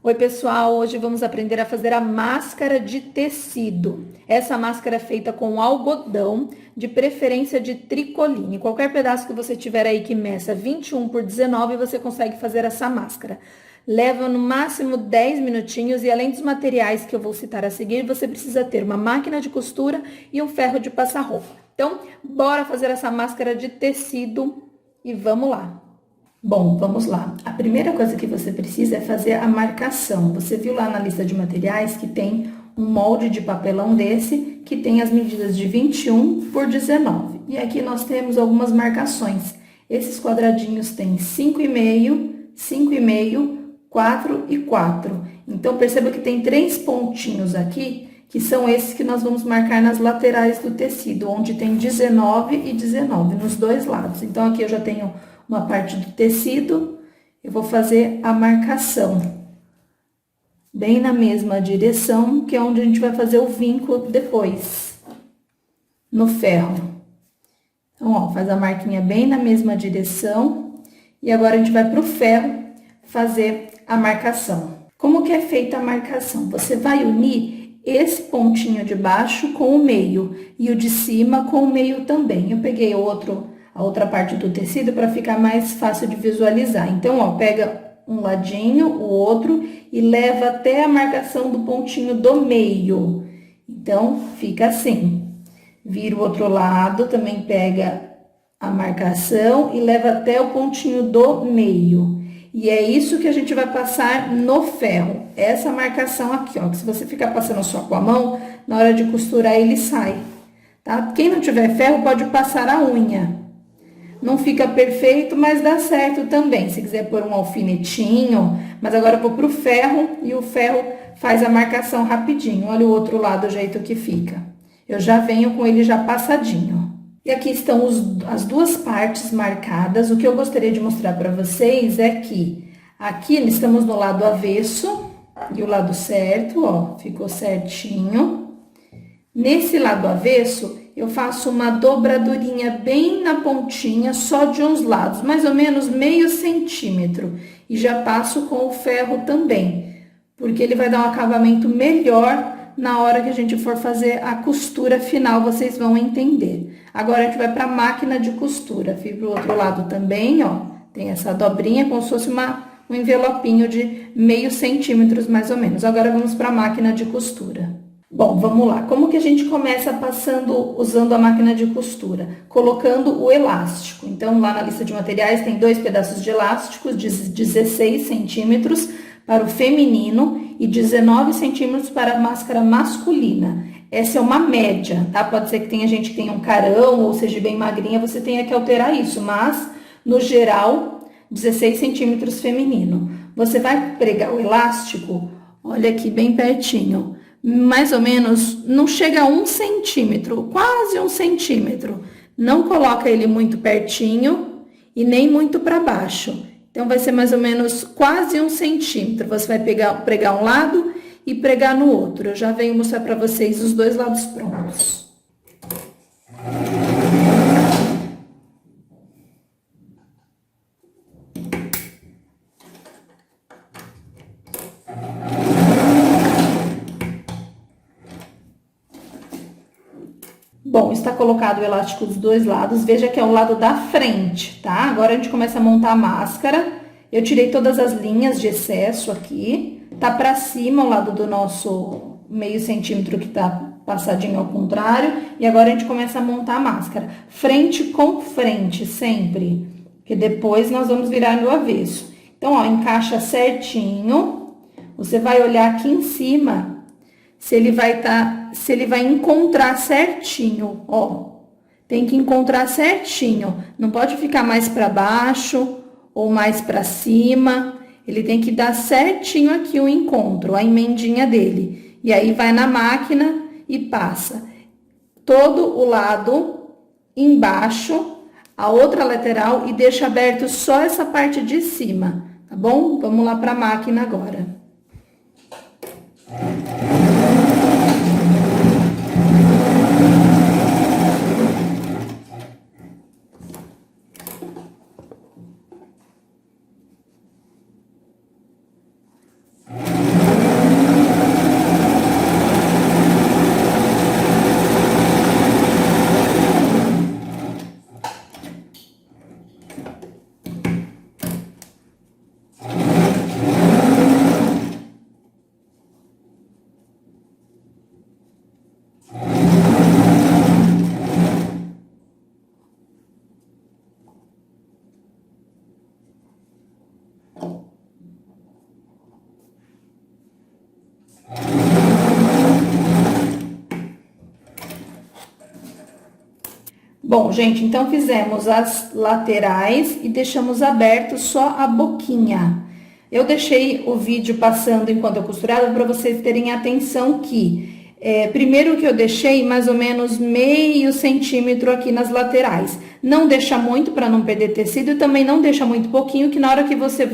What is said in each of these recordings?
Oi, pessoal! Hoje vamos aprender a fazer a máscara de tecido. Essa máscara é feita com algodão, de preferência de tricoline. Qualquer pedaço que você tiver aí que meça 21 por 19, você consegue fazer essa máscara. Leva no máximo 10 minutinhos e além dos materiais que eu vou citar a seguir, você precisa ter uma máquina de costura e um ferro de passar roupa. Então, bora fazer essa máscara de tecido e vamos lá! Bom, vamos lá. A primeira coisa que você precisa é fazer a marcação. Você viu lá na lista de materiais que tem um molde de papelão desse, que tem as medidas de 21 por 19. E aqui nós temos algumas marcações. Esses quadradinhos têm 5,5, 5,5, 4 e 4. Então, perceba que tem 3 pontinhos aqui, que são esses que nós vamos marcar nas laterais do tecido, onde tem 19 e 19, nos dois lados. Então, aqui eu já tenho uma parte do tecido, eu vou fazer a marcação, bem na mesma direção, que é onde a gente vai fazer o vinco depois, no ferro. Então, ó, faz a marquinha bem na mesma direção, e agora a gente vai pro ferro fazer a marcação. Como que é feita a marcação? Você vai unir esse pontinho de baixo com o meio, e o de cima com o meio também. Eu peguei a outra parte do tecido para ficar mais fácil de visualizar. Então, ó, pega um ladinho, o outro e leva até a marcação do pontinho do meio. Então, fica assim. Vira o outro lado, também pega a marcação e leva até o pontinho do meio. E é isso que a gente vai passar no ferro. Essa marcação aqui, ó, que se você ficar passando só com a mão, na hora de costurar ele sai, tá? Quem não tiver ferro pode passar a unha. Não fica perfeito, mas dá certo também. Se quiser pôr um alfinetinho, mas agora eu vou pro ferro e o ferro faz a marcação rapidinho. Olha o outro lado, o jeito que fica. Eu já venho com ele já passadinho. E aqui estão as duas partes marcadas. O que eu gostaria de mostrar para vocês é que aqui estamos no lado avesso e o lado certo, ó, ficou certinho. Nesse lado avesso, eu faço uma dobradurinha bem na pontinha, só de uns lados, mais ou menos meio centímetro. E já passo com o ferro também, porque ele vai dar um acabamento melhor na hora que a gente for fazer a costura final, vocês vão entender. Agora, a gente vai para a máquina de costura. Fui pro outro lado também, ó, tem essa dobrinha, como se fosse um envelopinho de meio centímetro, mais ou menos. Agora, vamos para a máquina de costura. Bom, vamos lá. Como que a gente começa usando a máquina de costura? Colocando o elástico. Então, lá na lista de materiais tem 2 pedaços de elástico de 16 centímetros para o feminino e 19 centímetros para a máscara masculina. Essa é uma média, tá? Pode ser que tenha gente que tenha um carão ou seja bem magrinha, você tenha que alterar isso, mas, no geral, 16 centímetros feminino. Você vai pregar o elástico, olha aqui bem pertinho, mais ou menos, não chega a 1 centímetro, quase 1 centímetro. Não coloca ele muito pertinho e nem muito para baixo. Então, vai ser mais ou menos quase 1 centímetro. Você vai pregar um lado e pregar no outro. Eu já venho mostrar para vocês os dois lados prontos. Bom, está colocado o elástico dos dois lados, veja que é o lado da frente, tá? Agora a gente começa a montar a máscara. Eu tirei todas as linhas de excesso aqui, tá pra cima o lado do nosso meio centímetro que tá passadinho ao contrário, e agora a gente começa a montar a máscara. Frente com frente, sempre, que depois nós vamos virar no avesso. Então, ó, encaixa certinho, você vai olhar aqui em cima, se ele vai encontrar certinho, ó. Tem que encontrar certinho, não pode ficar mais para baixo ou mais para cima. Ele tem que dar certinho aqui o encontro, a emendinha dele. E aí vai na máquina e passa todo o lado embaixo, a outra lateral e deixa aberto só essa parte de cima, tá bom? Vamos lá para a máquina agora. Bom, gente, então fizemos as laterais e deixamos aberto só a boquinha. Eu deixei o vídeo passando enquanto eu costurava para vocês terem atenção que, primeiro que eu deixei mais ou menos meio centímetro aqui nas laterais. Não deixa muito para não perder tecido e também não deixa muito pouquinho, que na hora que você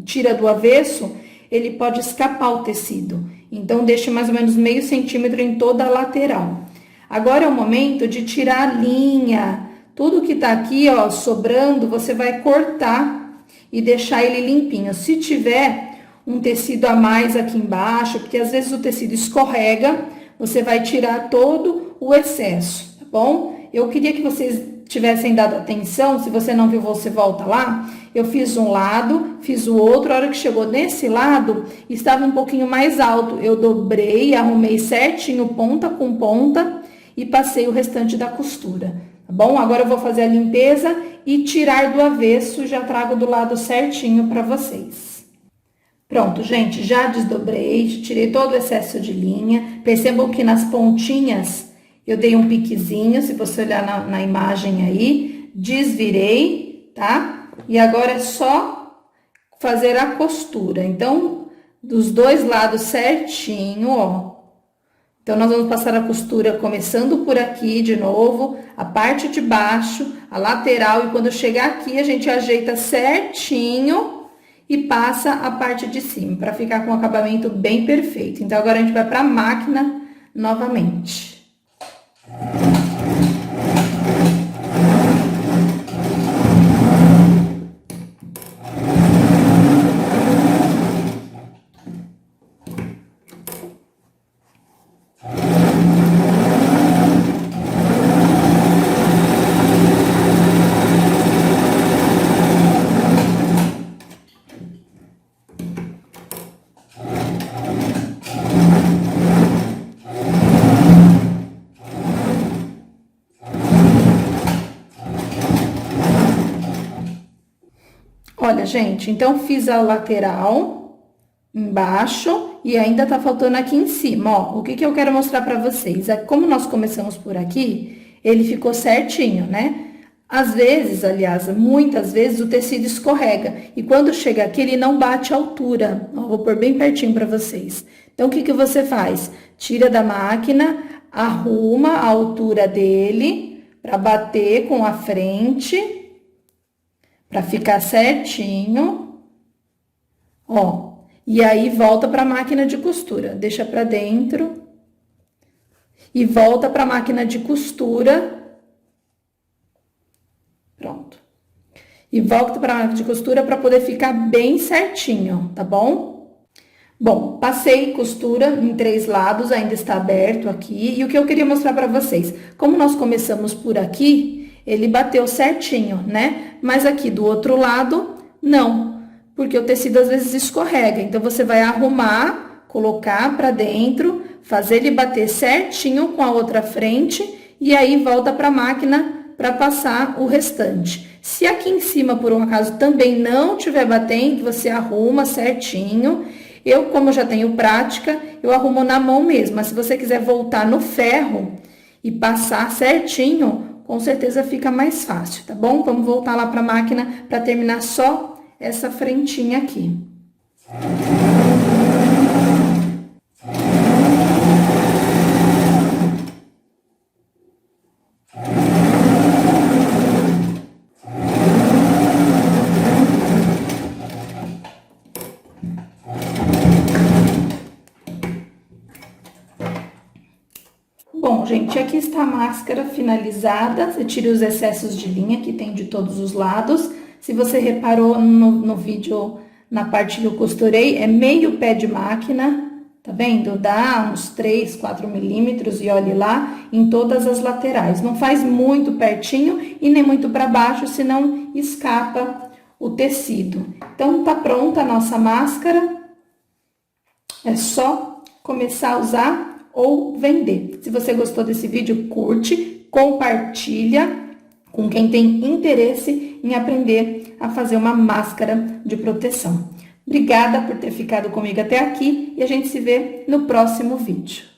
tira do avesso, ele pode escapar o tecido. Então, deixe mais ou menos meio centímetro em toda a lateral. Agora é o momento de tirar a linha. Tudo que tá aqui, ó, sobrando, você vai cortar e deixar ele limpinho. Se tiver um tecido a mais aqui embaixo, porque às vezes o tecido escorrega, você vai tirar todo o excesso, tá bom? Eu queria que vocês tivessem dado atenção, se você não viu, você volta lá. Eu fiz um lado, fiz o outro, a hora que chegou nesse lado, estava um pouquinho mais alto. Eu dobrei, arrumei certinho, ponta com ponta, e passei o restante da costura, tá bom? Agora eu vou fazer a limpeza e tirar do avesso, já trago do lado certinho para vocês. Pronto, gente, já desdobrei, tirei todo o excesso de linha. Percebam que nas pontinhas eu dei um piquezinho, se você olhar na imagem aí, desvirei, tá? E agora é só fazer a costura. Então, dos dois lados certinho, ó. Então, nós vamos passar a costura começando por aqui de novo, a parte de baixo, a lateral, e quando chegar aqui, a gente ajeita certinho e passa a parte de cima, para ficar com um acabamento bem perfeito. Então, agora a gente vai para a máquina novamente. Olha, gente, então fiz a lateral embaixo e ainda tá faltando aqui em cima, ó. O que que eu quero mostrar pra vocês? Como nós começamos por aqui, ele ficou certinho, né? Às vezes, aliás, muitas vezes o tecido escorrega e quando chega aqui ele não bate a altura. Ó, vou pôr bem pertinho pra vocês. Então, o que que você faz? Tira da máquina, arruma a altura dele pra bater com a frente, para ficar certinho, ó, e aí volta para a máquina de costura, deixa para dentro e volta para a máquina de costura, pronto. E volta para a máquina de costura para poder ficar bem certinho, tá bom? Bom, passei costura em 3 lados, ainda está aberto aqui, e o que eu queria mostrar para vocês, como nós começamos por aqui, ele bateu certinho, né? Mas aqui do outro lado, não, porque o tecido às vezes escorrega. Então, você vai arrumar, colocar pra dentro, fazer ele bater certinho com a outra frente e aí volta pra máquina pra passar o restante. Se aqui em cima, por um acaso, também não tiver batendo, você arruma certinho. Eu, como eu já tenho prática, eu arrumo na mão mesmo. Mas se você quiser voltar no ferro e passar certinho, com certeza fica mais fácil, tá bom? Vamos voltar lá para a máquina para terminar só essa frentinha aqui. Bom, gente, aqui está a máscara finalizada. Você tira os excessos de linha que tem de todos os lados. Se você reparou no vídeo, na parte que eu costurei, é meio pé de máquina, tá vendo? Dá uns 3, 4 milímetros e olhe lá em todas as laterais. Não faz muito pertinho e nem muito para baixo, senão escapa o tecido. Então, tá pronta a nossa máscara. É só começar a usar ou vender. Se você gostou desse vídeo, curte, compartilha com quem tem interesse em aprender a fazer uma máscara de proteção. Obrigada por ter ficado comigo até aqui e a gente se vê no próximo vídeo.